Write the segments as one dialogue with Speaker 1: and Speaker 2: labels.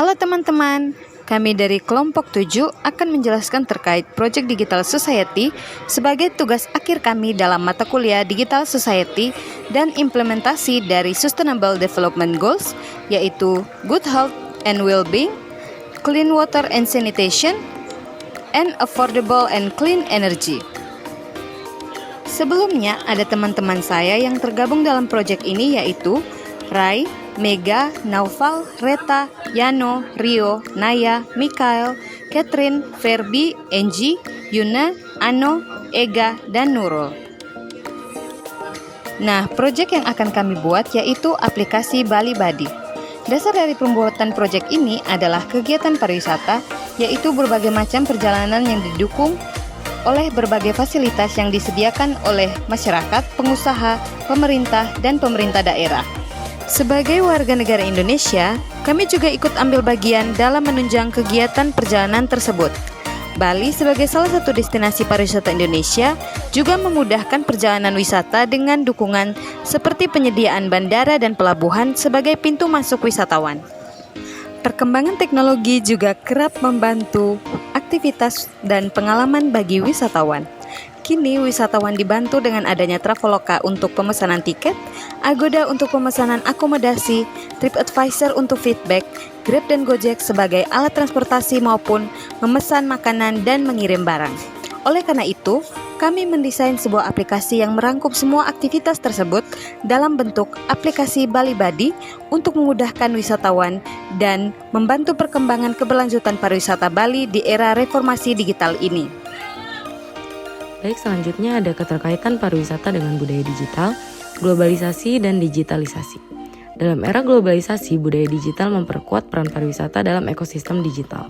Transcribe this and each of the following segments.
Speaker 1: Halo teman-teman, kami dari kelompok 7 akan menjelaskan terkait Project Digital Society sebagai tugas akhir kami dalam mata kuliah Digital Society dan implementasi dari Sustainable Development Goals, yaitu Good Health and Well-being, Clean Water and Sanitation, and Affordable and Clean Energy. Sebelumnya ada teman-teman saya yang tergabung dalam proyek ini, yaitu Rai, Mega, Naufal, Reta, Yano, Rio, Naya, Mikael, Catherine, Ferbi, Enji, Yuna, Ano, Ega, dan Nurul. Nah, proyek yang akan kami buat yaitu aplikasi Bali Badi. Dasar dari pembuatan proyek ini adalah kegiatan pariwisata, yaitu berbagai macam perjalanan yang didukung oleh berbagai fasilitas yang disediakan oleh masyarakat, pengusaha, pemerintah, dan pemerintah daerah. Sebagai warga negara Indonesia, kami juga ikut ambil bagian dalam menunjang kegiatan perjalanan tersebut. Bali sebagai salah satu destinasi pariwisata Indonesia juga memudahkan perjalanan wisata dengan dukungan seperti penyediaan bandara dan pelabuhan sebagai pintu masuk wisatawan. Perkembangan teknologi juga kerap membantu aktivitas dan pengalaman bagi wisatawan. Kini wisatawan dibantu dengan adanya Traveloka untuk pemesanan tiket, Agoda untuk pemesanan akomodasi, TripAdvisor untuk feedback, Grab dan Gojek sebagai alat transportasi maupun memesan makanan dan mengirim barang. Oleh karena itu, kami mendesain sebuah aplikasi yang merangkum semua aktivitas tersebut dalam bentuk aplikasi Bali Badi untuk memudahkan wisatawan dan membantu perkembangan keberlanjutan pariwisata Bali di era reformasi digital ini.
Speaker 2: Baik, selanjutnya ada keterkaitan pariwisata dengan budaya digital, globalisasi, dan digitalisasi. Dalam era globalisasi, budaya digital memperkuat peran pariwisata dalam ekosistem digital.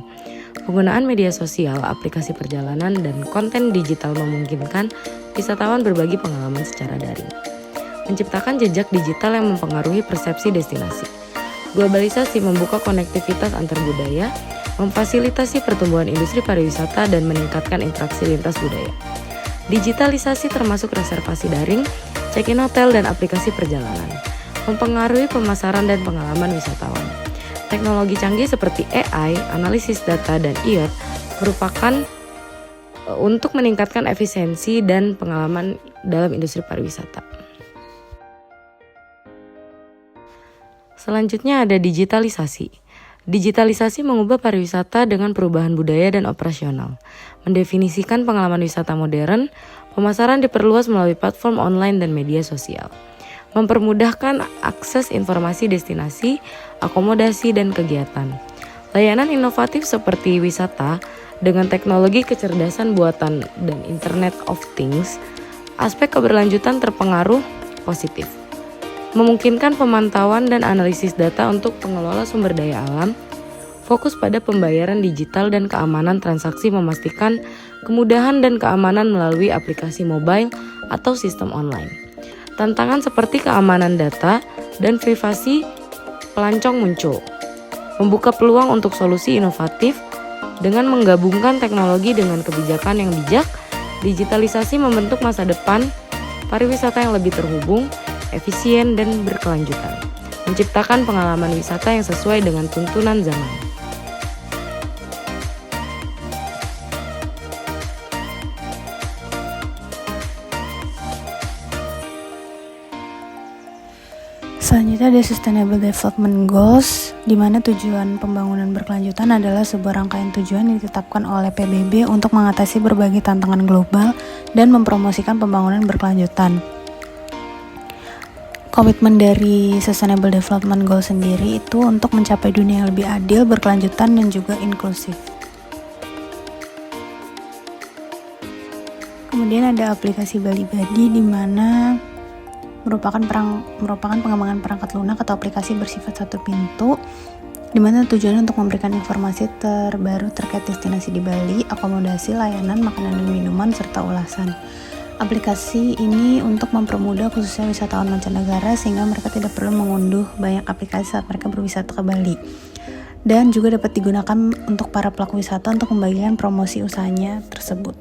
Speaker 2: Penggunaan media sosial, aplikasi perjalanan, dan konten digital memungkinkan wisatawan berbagi pengalaman secara daring. Menciptakan jejak digital yang mempengaruhi persepsi destinasi. Globalisasi membuka konektivitas antar budaya, memfasilitasi pertumbuhan industri pariwisata, dan meningkatkan interaksi lintas budaya. Digitalisasi termasuk reservasi daring, check-in hotel, dan aplikasi perjalanan, mempengaruhi pemasaran dan pengalaman wisatawan. Teknologi canggih seperti AI, analisis data, dan IoT merupakan untuk meningkatkan efisiensi dan pengalaman dalam industri pariwisata. Selanjutnya ada digitalisasi. Digitalisasi mengubah pariwisata dengan perubahan budaya dan operasional, mendefinisikan pengalaman wisata modern, pemasaran diperluas melalui platform online dan media sosial, mempermudahkan akses informasi destinasi, akomodasi, dan kegiatan. Layanan inovatif seperti wisata dengan teknologi kecerdasan buatan dan Internet of Things, aspek keberlanjutan terpengaruh positif. Memungkinkan pemantauan dan analisis data untuk pengelola sumber daya alam, fokus pada pembayaran digital dan keamanan transaksi, memastikan kemudahan dan keamanan melalui aplikasi mobile atau sistem online. Tantangan seperti keamanan data dan privasi pelancong muncul, membuka peluang untuk solusi inovatif dengan menggabungkan teknologi dengan kebijakan yang bijak. Digitalisasi membentuk masa depan pariwisata yang lebih terhubung, efisien, dan berkelanjutan, menciptakan pengalaman wisata yang sesuai dengan tuntunan zaman.
Speaker 3: Selanjutnya ada Sustainable Development Goals, di mana tujuan pembangunan berkelanjutan adalah sebuah rangkaian tujuan yang ditetapkan oleh PBB untuk mengatasi berbagai tantangan global dan mempromosikan pembangunan berkelanjutan. Komitmen dari Sustainable Development Goals sendiri itu untuk mencapai dunia yang lebih adil, berkelanjutan, dan juga inklusif. Kemudian ada aplikasi Bali Badi, di mana merupakan pengembangan perangkat lunak atau aplikasi bersifat satu pintu, di mana tujuannya untuk memberikan informasi terbaru terkait destinasi di Bali, akomodasi, layanan, makanan dan minuman, serta ulasan. Aplikasi ini untuk mempermudah khususnya wisatawan mancanegara sehingga mereka tidak perlu mengunduh banyak aplikasi saat mereka berwisata ke Bali. Dan juga dapat digunakan untuk para pelaku wisata untuk membagikan promosi usahanya tersebut.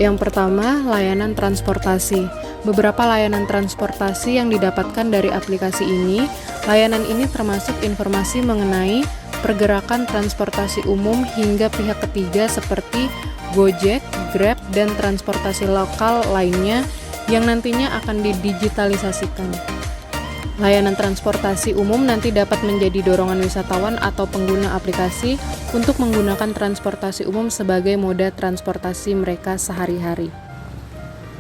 Speaker 4: Yang pertama, layanan transportasi. Beberapa layanan transportasi yang didapatkan dari aplikasi ini Layanan ini termasuk informasi mengenai pergerakan transportasi umum hingga pihak ketiga seperti Gojek, Grab, dan transportasi lokal lainnya yang nantinya akan didigitalisasikan. Layanan transportasi umum nanti dapat menjadi dorongan wisatawan atau pengguna aplikasi untuk menggunakan transportasi umum sebagai moda transportasi mereka sehari-hari.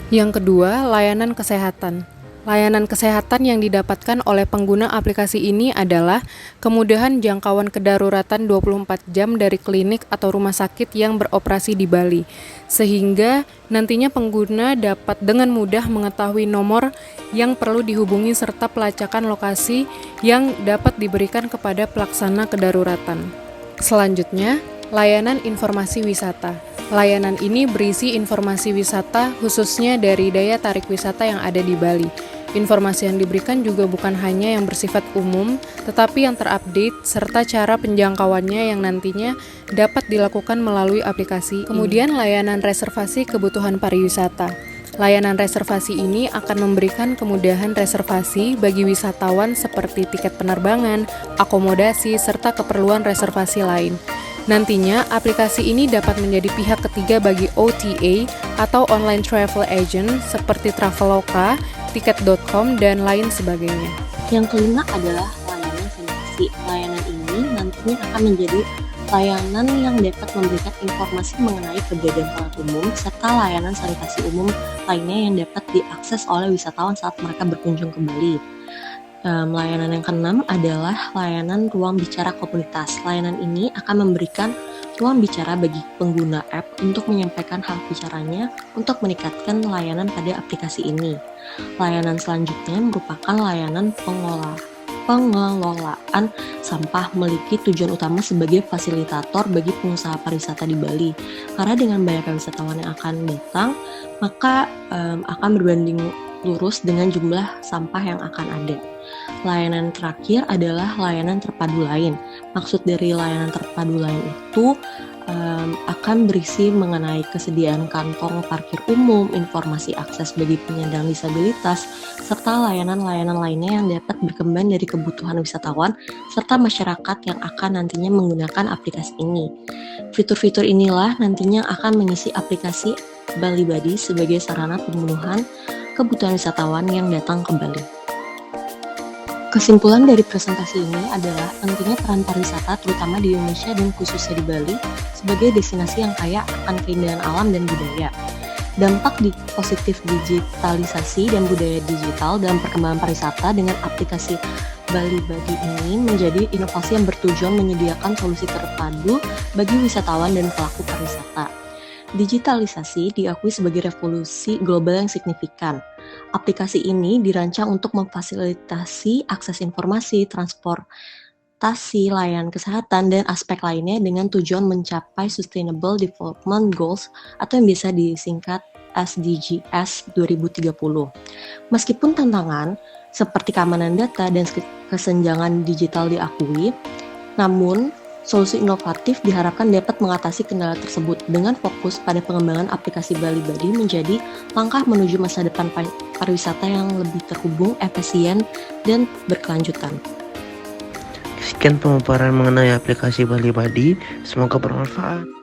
Speaker 4: Yang kedua, layanan kesehatan. Layanan kesehatan yang didapatkan oleh pengguna aplikasi ini adalah kemudahan jangkauan kedaruratan 24 jam dari klinik atau rumah sakit yang beroperasi di Bali, sehingga nantinya pengguna dapat dengan mudah mengetahui nomor yang perlu dihubungi serta pelacakan lokasi yang dapat diberikan kepada pelaksana kedaruratan. Selanjutnya, layanan informasi wisata. Layanan ini berisi informasi wisata khususnya dari daya tarik wisata yang ada di Bali. Informasi yang diberikan juga bukan hanya yang bersifat umum, tetapi yang terupdate serta cara penjangkauannya yang nantinya dapat dilakukan melalui aplikasi. Kemudian layanan reservasi kebutuhan pariwisata. Layanan reservasi ini akan memberikan kemudahan reservasi bagi wisatawan seperti tiket penerbangan, akomodasi, serta keperluan reservasi lain. Nantinya, aplikasi ini dapat menjadi pihak ketiga bagi OTA atau online travel agent seperti Traveloka, Tiket.com, dan lain sebagainya.
Speaker 5: Yang kelima adalah layanan sanitasi. Layanan ini nantinya akan menjadi layanan yang dapat memberikan informasi mengenai keberadaan toilet umum serta layanan sanitasi umum lainnya yang dapat diakses oleh wisatawan saat mereka berkunjung ke Bali. Layanan yang keenam adalah layanan ruang bicara komunitas. Layanan ini akan memberikan ruang bicara bagi pengguna app untuk menyampaikan hak bicaranya untuk meningkatkan layanan pada aplikasi ini. Layanan selanjutnya merupakan layanan pengelolaan sampah, memiliki tujuan utama sebagai fasilitator bagi pengusaha pariwisata di Bali. Karena dengan banyaknya wisatawan yang akan datang, maka akan berbanding lurus dengan jumlah sampah yang akan ada. Layanan terakhir adalah layanan terpadu lain. Maksud dari layanan terpadu lain itu akan berisi mengenai kesediaan kantong parkir umum, informasi akses bagi penyandang disabilitas, serta layanan-layanan lainnya yang dapat berkembang dari kebutuhan wisatawan serta masyarakat yang akan nantinya menggunakan aplikasi ini. Fitur-fitur inilah nantinya akan mengisi aplikasi Bali Badi sebagai sarana pemenuhan kebutuhan wisatawan yang datang ke Bali. Kesimpulan dari presentasi ini adalah pentingnya peran pariwisata terutama di Indonesia dan khususnya di Bali sebagai destinasi yang kaya akan keindahan alam dan budaya. Dampak positif digitalisasi dan budaya digital dalam perkembangan pariwisata dengan aplikasi Bali Badi ini menjadi inovasi yang bertujuan menyediakan solusi terpadu bagi wisatawan dan pelaku pariwisata. Digitalisasi diakui sebagai revolusi global yang signifikan. Aplikasi ini dirancang untuk memfasilitasi akses informasi, transportasi, layanan kesehatan, dan aspek lainnya dengan tujuan mencapai Sustainable Development Goals atau yang biasa disingkat SDGs 2030. Meskipun tantangan seperti keamanan data dan kesenjangan digital diakui, namun solusi inovatif diharapkan dapat mengatasi kendala tersebut dengan fokus pada pengembangan aplikasi Bali Badi menjadi langkah menuju masa depan pariwisata yang lebih terhubung, efisien, dan berkelanjutan.
Speaker 6: Sekian pemaparan mengenai aplikasi Bali Badi, semoga bermanfaat.